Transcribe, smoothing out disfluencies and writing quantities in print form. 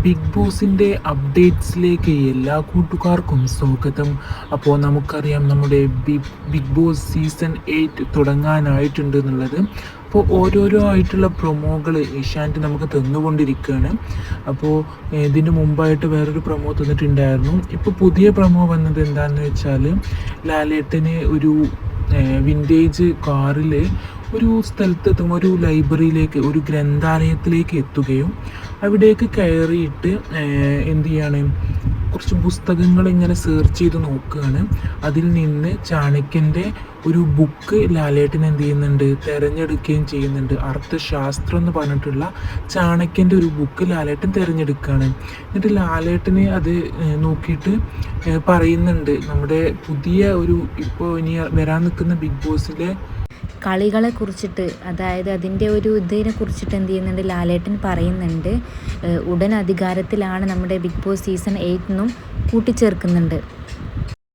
Big ബോസിൻ്റെ അപ്ഡേറ്റ്സിലേക്ക് എല്ലാ കൂട്ടുകാർക്കും സ്വാഗതം. അപ്പോൾ നമുക്കറിയാം നമ്മുടെ ബിഗ് ബോസ് സീസൺ 8 തുടങ്ങാനായിട്ടുണ്ട് എന്നുള്ളത്. അപ്പോൾ ഓരോരോ ആയിട്ടുള്ള പ്രൊമോകൾ ഏഷ്യാനെറ്റ് നമുക്ക് തന്നുകൊണ്ടിരിക്കുകയാണ്. അപ്പോൾ ഇതിന് മുമ്പായിട്ട് വേറൊരു പ്രൊമോ തന്നിട്ടുണ്ടായിരുന്നു. ഇപ്പോൾ പുതിയ പ്രൊമോ വന്നത് എന്താണെന്ന് വെച്ചാൽ ലാലേട്ടന് ഒരു വിൻറ്റേജ് കാറിൽ ഒരു സ്ഥലത്തെത്തും, ഒരു ലൈബ്രറിയിലേക്ക്, ഒരു ഗ്രന്ഥാലയത്തിലേക്ക് എത്തുകയും അവിടേക്ക് കയറിയിട്ട് എന്ത് ചെയ്യാണ്, കുറച്ച് പുസ്തകങ്ങൾ ഇങ്ങനെ സെർച്ച് ചെയ്ത് നോക്കുകയാണ്. അതിൽ നിന്ന് ചാണക്യൻ്റെ ഒരു ബുക്ക് ലാലേട്ടൻ എന്ത് ചെയ്യുന്നുണ്ട്, തിരഞ്ഞെടുക്കുകയും ചെയ്യുന്നുണ്ട്. അർത്ഥശാസ്ത്രം എന്ന് പറഞ്ഞിട്ടുള്ള ചാണക്യൻ്റെ ഒരു ബുക്ക് ലാലേട്ടൻ തിരഞ്ഞെടുക്കുകയാണ്. എന്നിട്ട് ലാലേട്ടന് അത് നോക്കിയിട്ട് പറയുന്നുണ്ട്, നമ്മുടെ പുതിയ ഒരു ഇപ്പോൾ ഇനി വരാൻ നിൽക്കുന്ന ബിഗ് ബോസിലെ കളികളെ കുറിച്ചിട്ട്, അതായത് അതിൻ്റെ ഒരു ഇതിനെ കുറിച്ചിട്ട് എന്ത് ചെയ്യുന്നുണ്ട്, ലാലേട്ടൻ പറയുന്നുണ്ട്. ഉടൻ അധികാരത്തിലാണ് നമ്മുടെ ബിഗ് ബോസ് സീസൺ 8 എന്നും കൂട്ടിച്ചേർക്കുന്നുണ്ട്.